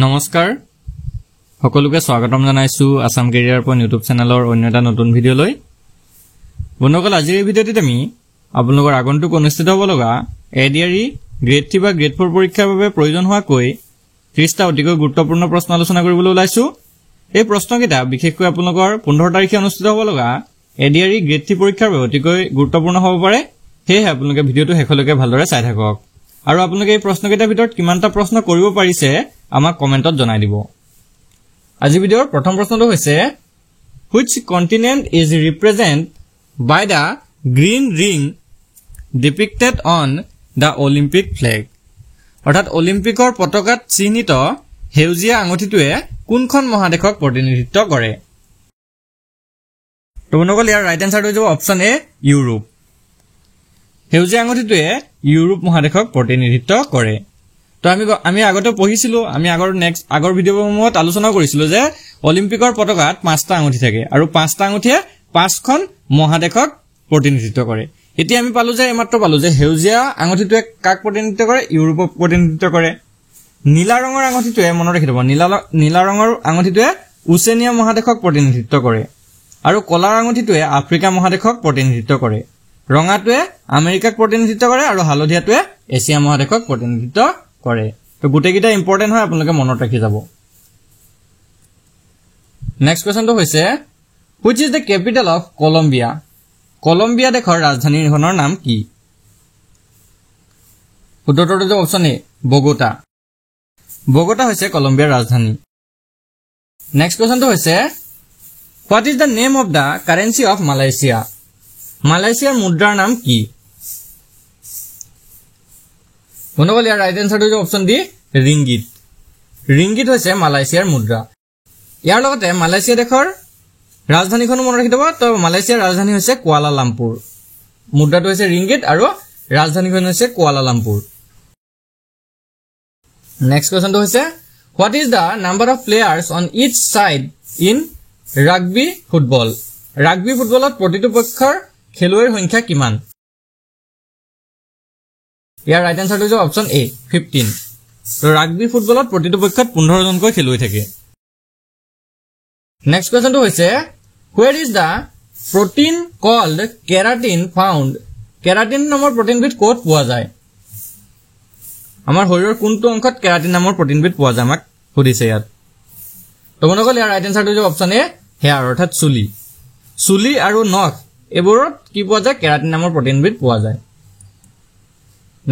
নমস্কাৰ সকলোকে স্বাগতম জনাইছো আসাম কেৰিয়াৰ পইণ্ট ইউটিউব চেনেলৰ অন্য এটা নতুন ভিডিঅ' লৈ বন্ধুসকল আজিৰ এই ভিডিঅ'টিত আমি আপোনালোকৰ আগন্তুক অনুষ্ঠিত হ'ব লগা এডিআৰই গ্ৰেড 3 বা গ্ৰেড 4 পৰীক্ষাৰ বাবে প্ৰয়োজন হোৱাকৈ 30টা অতিকৈ গুৰুত্বপূৰ্ণ প্ৰশ্ন আলোচনা কৰিবলৈ ওলাইছো এই প্ৰশ্নকেইটা বিশেষকৈ আপোনালোকৰ 15 তাৰিখে অনুষ্ঠিত হ'ব লগা এডিআৰই গ্ৰেড 3 পৰীক্ষাৰ বাবে অতিকৈ গুৰুত্বপূৰ্ণ হ'ব পাৰে সেয়ে আপোনালোকে ভিডিঅ'টো শেষলৈকে ভালদৰে চাই থাকক আৰু আপোনালোকে এই প্ৰশ্নকেইটাৰ ভিতৰত কিমানটা প্ৰশ্ন কৰিব পাৰিছে আমাক কমেন্টত জনাই দিব আজি ভিডিঅ'ৰ প্ৰথম প্ৰশ্নটো হৈছে which continent is represented by the green ring depicted on the Olympic flag অৰ্থাৎ অলিম্পিকৰ পতাকাত চিহ্নিত হেউজিয়া আঙঠিটোৱে কোনখন মহাদেশক প্ৰতিনিধিত্ব কৰে তো বন্ধুসকল ইয়াৰ ৰাইট আনসাৰটো হ'ব অপচন এ ইউৰোপ হেউজিয়া আঙঠিটোৱে ইউৰোপ মহাদেশক প্ৰতিনিধিত্ব কৰে তো আমি আগতে পঢ়িছিলো আমি আগৰ ভিডিঅ'সমূহত আলোচনা কৰিছিলো যে অলিম্পিকৰ পতাকাত 5টা আঙঠি থাকে আৰু 5টা আঙঠিয়ে 5খন মহাদেশক প্ৰতিনিধিত্ব কৰে এতিয়া আমি পালো যে এইমাত্ৰ পালো যে হেউজিয়া আঙঠিটোৱে কাক প্ৰতিনিধিত্ব কৰে ইউৰোপক প্ৰতিনিধিত্ব কৰে নীলা ৰঙৰ আঙঠিটোৱে মনত ৰাখি থব নীলা ৰঙৰ আঙঠিটোৱে ওচেনিয়া মহাদেশক প্ৰতিনিধিত্ব কৰে আৰু কলা আঙঠিটোৱে আফ্ৰিকা মহাদেশক প্ৰতিনিধিত্ব কৰে ৰঙাটোৱে আমেৰিকাক প্ৰতিনিধিত্ব কৰে আৰু হালধীয়াটোৱে এছিয়া মহাদেশক প্ৰতিনিধিত্ব কৰে তো গুটেকিটা ইম্পৰ্টেন্ট হয় আপোনালোকে মনত ৰাখি যাব নেক্সট কোৱেশ্চনটো হৈছে which is the capital of Colombia Colombia দেশৰ ৰাজধানীখনৰ নাম কি উত্তৰটো হ'ব অপচন এ বগোটা হৈছে কলম্বিয়াৰ ৰাজধানী নেক্সট কোৱেশ্চনটো হৈছে what is the name of the currency of Malaysia মালয়েছিয়াৰ মুদ্ৰাৰ নাম কি বন্ধুসকল ইয়াৰ ৰাইট আনসাৰটো হ'ব অপচন ডি ৰিংগিত হৈছে মালয়েছিয়াৰ মুদ্ৰা ইয়াৰ লগতে মালয়েছিয়া দেশৰ ৰাজধানীখনো মনত ৰাখি থব তো মালয়েছিয়াৰ ৰাজধানী হৈছে কুৱালালামপুৰ মুদ্ৰাটো হৈছে ৰিংগিত আৰু ৰাজধানীখন হৈছে কুৱালালামপুৰ নেক্সট কোৱেশ্চনটো হৈছে what is the number of players on each side in rugby football rugby ফুটবলত প্ৰতিটো পক্ষৰ খেলুৱৈৰ সংখ্যা কিমান ইয়াৰ ৰাইট আনসাৰটো হৈছে অপচন এ 15 তো ৰাগবি ফুটবলত প্ৰতিটো পক্ষত 15 জনকৈ খেলুৱৈ থাকে নেক্সট কোৱেশ্চনটো হৈছে where is the protein called keratin found keratin নামৰ প্ৰটিনবিধ ক'ত পোৱা যায় আমাৰ শৰীৰৰ কোনটো অংশত কেৰাটিন নামৰ প্ৰটিনবিধ পোৱা যায় আমাক সুধিছে ইয়াত তো বন্ধুসকল ইয়াৰ ৰাইট আনসাৰটো হৈছে অপচন এ হেয়াৰ অৰ্থাৎ চুলি আৰু নখ এবোৰত কি পোৱা যায় কেৰাটিন নামৰ প্ৰটিনবিধ পোৱা যায়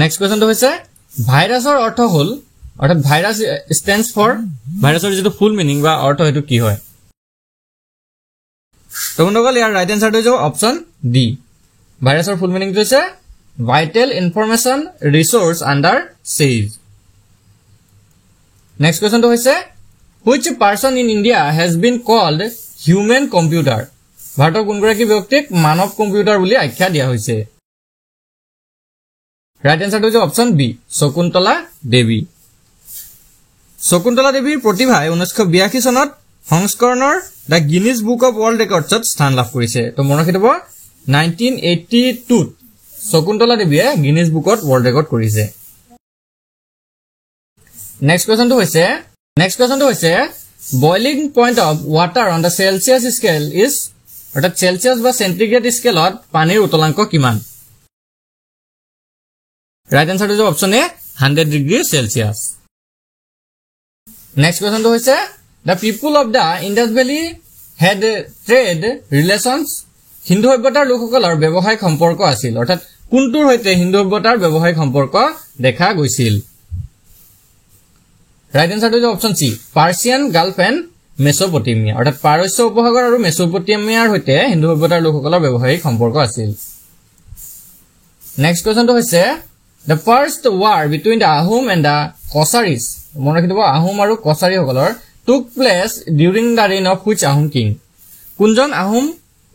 নেক্সট কোৱেশ্চনটো হৈছে ভাইৰাছৰ অৰ্থ হল অৰ্থাৎ ভাইৰাছ ষ্টেণ্ডছ ফৰ ভাইৰাছৰ যেটো ফুল মিনিং বা অৰ্থ হেতু কি হয় তো বন্ধুসকল ইয়াৰ ৰাইট আনসাৰটো হৈছে অপচন ডি ভাইৰাছৰ ফুল মিনিংটো হৈছে ভাইটেল ইনফৰমেশন ৰিসোৰ্স আন্ডাৰ সিজ নেক্সট কোৱেশ্চনটো হৈছে which person in India has been called human computer ভাৰতৰ কোনগৰাকী ব্যক্তিক মানৱ কম্পিউটাৰ বুলি আখ্যা দিয়া হৈছে ৰাইট আনসাৰটো হৈছে অপচন বি শকুন্তলা দেৱীৰ প্ৰতিভাই 1982 চনত সংস্কৰণৰ দা গিনিজ বুক অফ ৱৰ্ল্ড ৰেকৰ্ডছত স্থান লাভ কৰিছে তো মনত ৰাখিব 1982 শকুন্তলা দেৱীয়ে গিনিজ বুকত ৱৰ্ল্ড ৰেকৰ্ড কৰিছে নেক্সট কোৱেশ্চনটো হৈছে boiling point of water on the Celsius scale is অৰ্থাৎ সেলসিয়াছ বা সেন্টিগ্ৰেড স্কেলত পানীৰ উতলাংক কিমান ৰাইট আনসাৰটো হৈছে অপচন এ 100 ডিগ্ৰী সেলসিয়াছ নেক্সট কোৱেশ্চনটো হৈছে the people of the Indus Valley had trade relations Hindu সভ্যতাৰ লোকসকলৰ ব্যৱসায়িক সম্পৰ্ক আছিল অৰ্থাৎ কোনটোৰ সৈতে হিন্দু সভ্যতাৰ ব্যৱসায়িক সম্পৰ্ক দেখা গৈছিল ৰাইট আনসাৰটো হৈছে option C Persian Gulf and Mesopotamia অৰ্থাৎ পাৰস্য উপসাগৰ আৰু মেছোপটেমিয়াৰ সৈতে হিন্দু সভ্যতাৰ লোকসকলৰ ব্যৱসায়িক সম্পৰ্ক আছিল নেক্সট কোৱেশ্চনটো হৈছে the first war between the Ahom and the Kosaris মনত ৰাখিব আহোম আৰু কছাৰী সকলৰ took place during the reign of which Ahom king কোনজন আহোম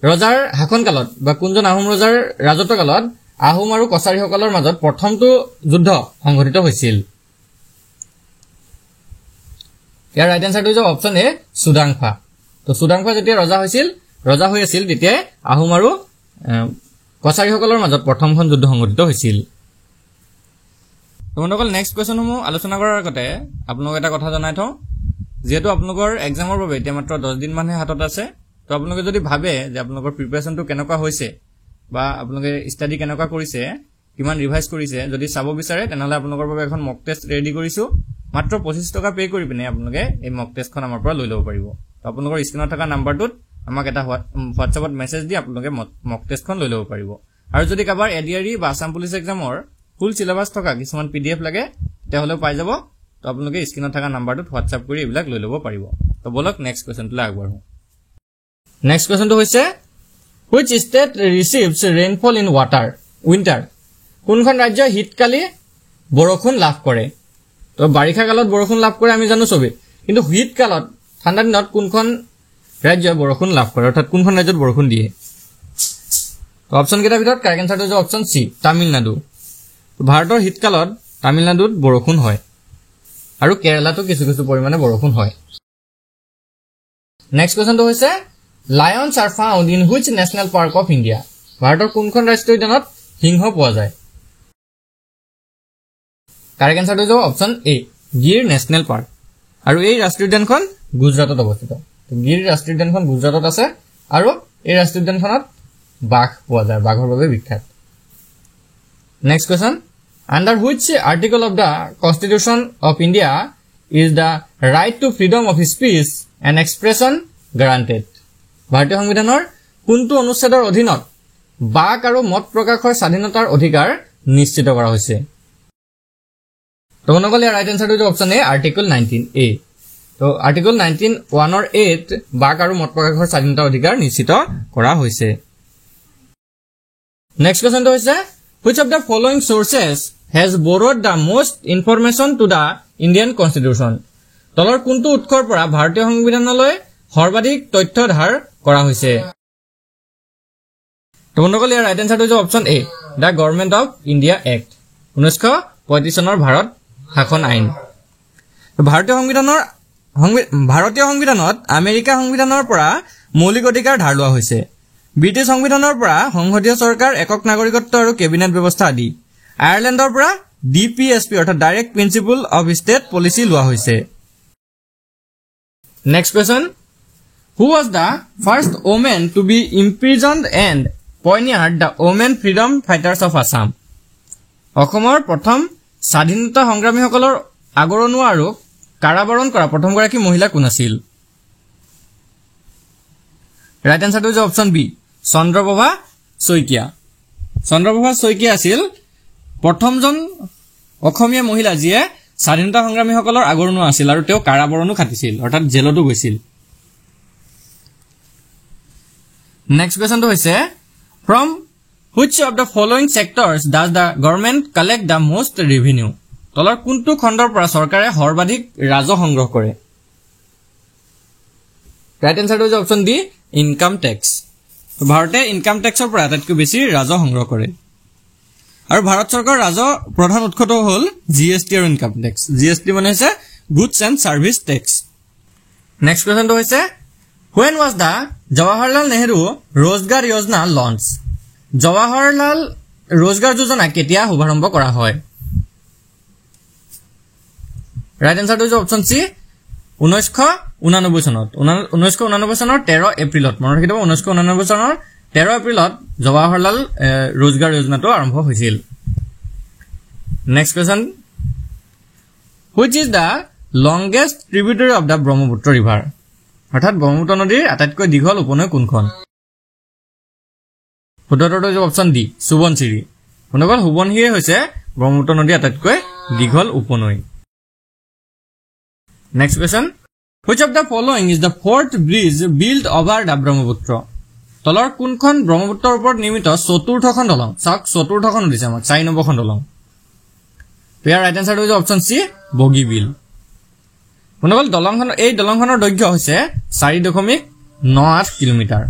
ৰজাৰ শাসনকালত বা কোনজন আহোম ৰজাৰ ৰাজত্বকালত আহোম আৰু কছাৰী সকলৰ মাজত প্ৰথমটো যুদ্ধ সংঘটিত হৈছিল ইয়াৰ ৰাইট আনসাৰটো হৈছে অপচন এ সুদাংফা তো সুদাংফা যেতিয়া ৰজা হৈ আছিল তেতিয়া আহোম আৰু কছাৰী সকলৰ মাজত প্ৰথমখন যুদ্ধ সংঘটিত হৈছিল তো বন্ধুসকল নেক্সট কুৱেশ্যনসমূহ আলোচনা কৰাৰ আগতে আপোনালোক এটা কথা জনাই থওঁ যেহেতু আপোনালোকৰ এক্সামৰ বাবে এতিয়া মাত্ৰ 10 দিন মানহে হাতত আছে তো আপোনালোকে যদি ভাবে যে আপোনালোকৰ প্ৰিপাৰেচনটো কেনেকুৱা হৈছে বা আপোনালোকে ষ্টাডি কেনেকুৱা কৰিছে কিমান ৰিভাইজ কৰিছে যদি চাব বিচাৰে তেনেহলে আপোনালোকৰ বাবে এখন মক টেষ্ট ৰেডি কৰিছো মাত্ৰ 25 টকা পে কৰি পিনে আপোনালোকে এই মক টেষ্টখন আমাৰ পৰা লৈ ল'ব পাৰিব তো আপোনালোকৰ স্ক্ৰীনত থকা নাম্বাৰটোত আমাক এটা হোৱাটছআপত মেছেজ দি আপোনালোকে মক টেষ্টখন লৈ ল'ব পাৰিব আৰু যদি কাবাৰ এডিআৰই বা আসাম পুলিচ এক্সামৰ ফুল সিলেবাস থকা কিছুমান পিডিএফ লাগে তেহলেও পাই যাব তো আপোনালোকে স্ক্ৰীনত থকা নাম্বাৰটোত হোৱাটছআপ কৰি এইবিলাক লৈ ল'ব পাৰিব তো বলক নেক্সট কুৱেশ্যনটোলৈ আগবাঢ়ো নেক্সট কুৱেশ্যনটো হৈছে which state receives rainfall in winter কোনখন ৰাজ্য শীতকালি বৰষুণ লাভ কৰে তো বাৰিষা কালত বৰষুণ লাভ কৰে আমি জানো সবে কিন্তু শীতকালত ঠাণ্ডা দিনত কোনখন ৰাজ্য বৰষুণ লাভ কৰে অৰ্থাৎ কোনখন ৰাজ্যত বৰষুণ দিয়ে তো অপচন কেইটাৰ ভিতৰত কাৰেক্ট আনসাৰটো হৈছে অপচন সি তামিলনাডু ভাৰতৰ শীতকালত তামিলনাডুত বৰষুণ হয় আৰু কেৰালাতো কিছু কিছু পৰিমাণে বৰষুণ হয় নেক্সট কুৱেশ্যনটো হৈছে lions R found in which national park of India ভাৰতৰ কোনখন ৰাষ্ট্ৰীয় উদ্যানত সিংহ পোৱা যায় কাৰেক্ট আনসাৰটো হৈছে অপচন এ গিৰ নেশ্যনেল পাৰ্ক আৰু এই ৰাষ্ট্ৰীয় উদ্যানখন গুজৰাটত অৱস্থিত গিৰ ৰাষ্ট্ৰীয় উদ্যানখন গুজৰাটত আছে আৰু এই ৰাষ্ট্ৰীয় উদ্যানখনত বাঘ পোৱা যায় বাঘৰ বাবে বিখ্যাত next question under which article of the constitution of India is the right to freedom of speech and expression granted ভাৰতীয় সংবিধানৰ কোনটো অনুচ্ছেদৰ অধীনত বাক আৰু মত প্ৰকাশৰ স্বাধীনতাৰ অধিকাৰ নিশ্চিত কৰা হৈছে তো বন্ধুসকল ইয়াৰ ৰাইট এনসাৰটো হৈছে অপচন এ আৰ্টিকল 19A তো আৰ্টিকল 19(1)ৰ 8 বাক আৰু মত প্ৰকাশৰ স্বাধীনতাৰ অধিকাৰ নিশ্চিত কৰা হৈছে নেক্সট কুৱেশ্যনটো হৈছে which of the following sources has borrowed the most information to the Indian Constitution তলৰ কোনটো উৎসৰ পৰা ভাৰতীয় সংবিধানলৈ সৰ্বাধিক তথ্য ধাৰ কৰা হৈছে তো বন্ধুসকল ইয়াৰ ৰাইট এনসাৰটো হৈছে option A the government of India act 1935 চনৰ ভাৰত শাসন আইন ভাৰতীয় সংবিধানত আমেৰিকা সংবিধানৰ পৰা মৌলিক অধিকাৰ ধাৰ লোৱা হৈছে ব্ৰিটিছ সংবিধানৰ পৰা সংসদীয় চৰকাৰ একক নাগৰিকত্ব আৰু কেবিনেট ব্যৱস্থা আদি আয়াৰলেণ্ডৰ পৰা ডিপিএছপি অৰ্থাৎ direct principle of state policy লোৱা হৈছে next question who was the first woman to be imprisoned and pioneered the women freedom fighters of Assam অসমৰ প্ৰথম স্বাধীনতা সংগ্ৰামীসকলৰ আগৰণুৱা আৰু কাৰাবৰণ কৰা প্ৰথমগৰাকী মহিলা কোন আছিল ৰাইট এনসাৰটো হৈছে অপচন বি চন্দ্ৰপ্ৰভা শইকীয়া আছিল প্ৰথমজন অসমীয়া মহিলা যিয়ে স্বাধীনতা সংগ্ৰামীসকলৰ আগৰণুৱা আছিল আৰু তেওঁ কাৰাবৰণো খাটিছিল অৰ্থাৎ জেলতো গৈছিল নেক্সট কুৱেশ্যনটো হৈছে from which of the following sectors does the government collect the most revenue তলৰ কোনটো খণ্ডৰ পৰা চৰকাৰে সৰ্বাধিক ৰাজহ সংগ্ৰহ কৰে ৰাইট এনসাৰটো হৈছে অপচন ডি ইনকাম টেক্স ভাৰতে ইনকাম টেক্সৰ পৰা আটাইতকৈ বেছি ৰাজহ সংগ্ৰহ কৰে আৰু ভাৰত চৰকাৰৰ ৰাজহ প্ৰধান উৎসটো হ'ল জিএছটি আৰু ইনকাম টেক্স জিএছটি মানে হৈছে goods and services tax next কুৱেশ্যনটো হৈছে when was the Jawaharlal Nehru Rozgar Yojana launched Jawaharlal ৰোজগাৰ যোজনা কেতিয়া শুভাৰম্ভ কৰা হয় ৰাইট এনসাৰটো হৈছে অপচন সি 1989 চনত 1989 চনৰ 13 এপ্ৰিলত মনত ৰাখিব 1989 চনৰ 13 এপ্ৰিলত জৱাহৰলাল ৰোজগাৰ যোজনাটো আৰম্ভ হৈছিল next question which is the longest tributary of the Brahmaputra river অৰ্থাৎ ব্ৰহ্মপুত্ৰ নদীৰ আটাইতকৈ দীঘল উপনৈ কোনখন উত্তৰটো হৈছে অপচন ডি সুবনশিৰি বন্ধুসকল সুবনশিৰি হৈছে ব্ৰহ্মপুত্ৰ নদীৰ আটাইতকৈ দীঘল উপনৈ next question which of the following is the fourth bridge built over the Brahmaputra তলৰ কোনখন ব্ৰহ্মপুত্ৰৰ ওপৰত নিৰ্মিত চতুৰ্থখন দলং চাওক চতুৰ্থখন দিছে আমাক 4 নম্বৰখন দলং ইয়াৰ ৰাইট এনসাৰটো হৈছে অপচন সি বগীবিল বন্ধুসকল এই দলংখনৰ দৈৰ্ঘ্য হৈছে 4.98 কিলোমিটাৰ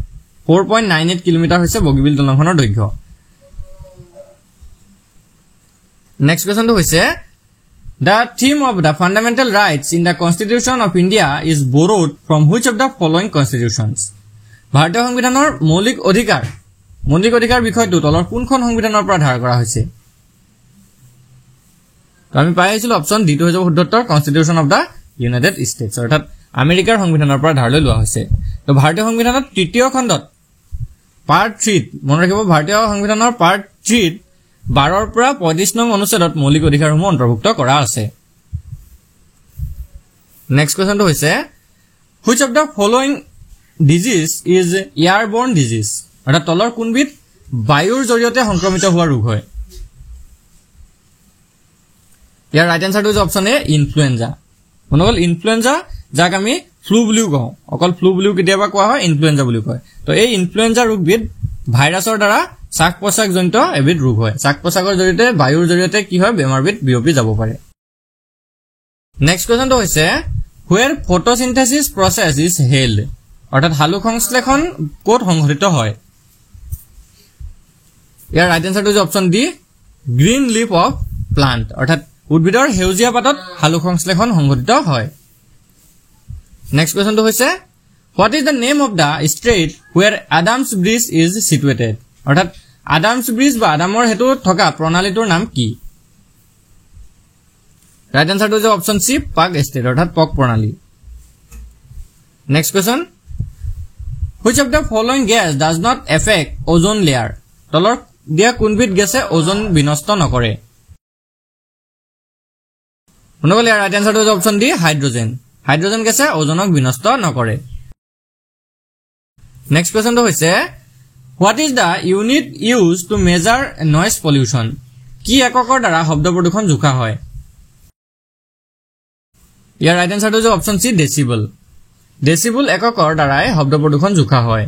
4.98 কিলোমিটাৰ হৈছে বগীবিল দলংখনৰ দৈৰ্ঘ্য নেক্সট কুৱেশ্যনটো হৈছে The theme of the fundamental rights in the Constitution of India is borrowed from which of the following constitutions? ভাৰতীয় সংবিধানৰ মৌলিক অধিকাৰ বিষয়টো তলৰ কোনখন সংবিধানৰ পৰা ধাৰ কৰা হৈছে তো আমি পাই আহিছিলো অপচন ডি টো হৈ যাব শুদ্ধ উত্তৰ constitution of the United states অৰ্থাৎ আমেৰিকাৰ সংবিধানৰ পৰা ধাৰ লৈ লোৱা হৈছে তো ভাৰতীয় সংবিধানত তৃতীয় খণ্ডত পাৰ্ট 3 মনত ৰাখিব ভাৰতীয় সংবিধানৰ পাৰ্ট 3 12 ৰ পৰা 35 নং অনুচ্ছেদত মৌলিক অধিকাৰসমূহ অন্তৰ্ভুক্ত কৰা আছে নেক্সট কোৱেশ্চনটো হৈছে which of the following disease is airborne disease অৰ্থাৎ তলৰ কোনবিধ বায়ুৰ জৰিয়তে সংক্ৰমিত হোৱা ৰোগ হয় ইয়াৰ ৰাইট আনসাৰটো হৈছে অপচন এ ইনফ্লুৱেঞ্জা মনগল ইনফ্লুৱেঞ্জা যাক আমি ফ্লু বুলিও কওঁ অকল ফ্লু বুলিও কেতিয়াবা কোৱা হয় ইনফ্লুৱেঞ্জা বুলি কয় তো এই ইনফ্লুৱেঞ্জা ৰোগবিধ ভাইৰাছৰ দ্বাৰা শ্বাস প্ৰশ্বাসজনিত এবিধ ৰোগ হয় শ্বাস প্ৰশ্বাসৰ জৰিয়তে বায়ুৰ জৰিয়তে কি হয় বেমাৰবিধ বিয়পি যাব পাৰে নেক্সট কোৱেশ্চনটো হৈছে where photosynthesis process is held অৰ্থাৎ হালু সংশ্লেষণ ক'ত সংঘটিত হয় ইয়াৰ ৰাইট আনসাৰটো হৈছে option D green leaf of plant অৰ্থাৎ উদ্ভিদৰ সেউজীয়া পাতত হালু সংশ্লেষণ সংঘটিত হয় নেক্সট কোৱেশ্চনটো হৈছে what is the name of the strait where Adams Bridge is situated অৰ্থাৎ আদামছ ব্ৰিজ বা আদামৰ হেতু থকা প্ৰণালীটোৰ নাম কি ৰাইট আনসাৰটো হৈছে অপচন সি পাক ষ্টেট অৰ্থাৎ পক প্ৰণালী next question which of the following gas does not affect ozone layer তলৰ দিয়া কোনবিধ গেছে ওজন বিনষ্ট নকৰে মনগল ইয়াৰ ৰাইট আনসাৰটো হৈছে অপচন ডি হাইড্ৰোজেন হাইড্ৰোজেন গেছে ওজনক বিনষ্ট নকৰে নেক্সট কোৱেশ্চনটো হৈছে what is the unit used to measure noise pollution কি এককৰ দ্বাৰা শব্দ প্ৰদূষণ জোখা হয় ইয়াৰ ৰাইট আনসাৰটো হৈছে অপচন সি ডেসিবল ডেসিবল এককৰ দ্বাৰাই শব্দ প্ৰদূষণ জোখা হয়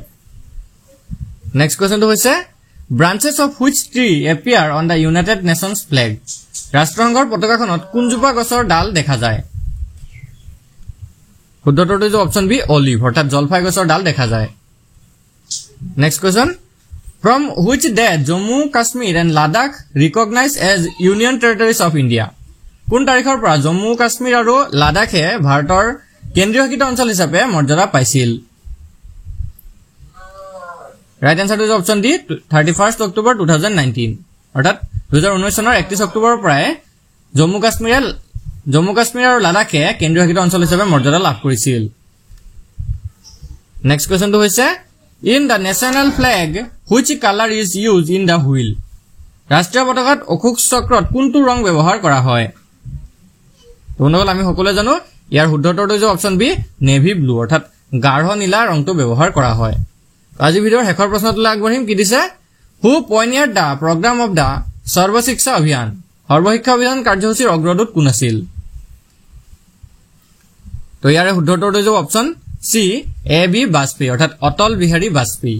নেক্সট কোৱেশ্চনটো হৈছে branches of which tree appear on the United Nations flag ৰাষ্ট্ৰসংঘৰ পতাকাখনত কোনজোপা গছৰ ডাল দেখা যায় শুদ্ধটো হৈছে অপচন বি অলিভ অৰ্থাৎ জলফাই গছৰ ডাল দেখা যায় next question from which date Jammu Kashmir and Ladakh recognized as union territories of India কোন তাৰিখৰ পৰা জম্মু কাশ্মীৰ আৰু লাডাখে ভাৰতৰ কেন্দ্ৰীয় শাসিত অঞ্চল হিচাপে মৰ্যাদা পাইছিল ৰাইট আনসাৰটো হৈছে অপচন ডি 31 অক্টোবৰ 2019 অৰ্থাৎ 2019 চনৰ 31 অক্টোবৰৰ পৰা জম্মু কাশ্মীৰ আৰু লাডাখে কেন্দ্ৰীয় শাসিত অঞ্চল হিচাপে মৰ্যাদা লাভ কৰিছিল নেক্সট কোৱেশ্চনটো হৈছে in the national flag which color is used in the wheel ৰাষ্ট্ৰীয় পতাকাত অশোক চক্ৰত কোনটো ৰং ব্যৱহাৰ কৰা হয় তোনগল আমি সকলোৱে জানো ইয়াৰ শুদ্ধটো হৈছে অপচন বি নেভি ব্লু অৰ্থাৎ গাঢ় নীলা ৰংটো ব্যৱহাৰ কৰা হয় আজি ভিডিঅ'ৰ শেষৰ প্ৰশ্নটো আগবঢ়িম কি দিছে হু পইনিয়াৰ দা প্ৰগ্ৰাম অফ দা সৰ্ব শিক্ষা অভিযান সৰ্বশিক্ষা অভিযান কাৰ্যসূচীৰ অগ্ৰদূত কোন আছিল তো ইয়াৰে শুদ্ধটো হৈছে option C A B Vajpayee অৰ্থাৎ অটল বিহাৰী বাজপেয়ী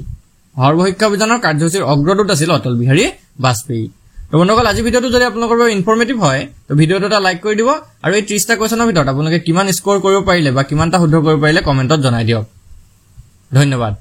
সৰ্বশিক্ষা অভিযানৰ কাৰ্যসূচীৰ অগ্ৰদূত আছিল অটল বিহাৰী বাজপেয়ী তো বন্ধুসকল আজি ভিডিঅ'টো যদি আপোনালোকৰ বাবে ইনফৰমেটিভ হয় তো ভিডিঅ'টো এটা লাইক কৰি দিব আৰু এই 30টা কোৱেশ্চনৰ ভিতৰত আপোনালোকে কিমান স্ক'ৰ কৰিব পাৰিলে বা কিমানটা শুদ্ধ কৰিব পাৰিলে কমেণ্টত জনাই দিয়ক ধন্যবাদ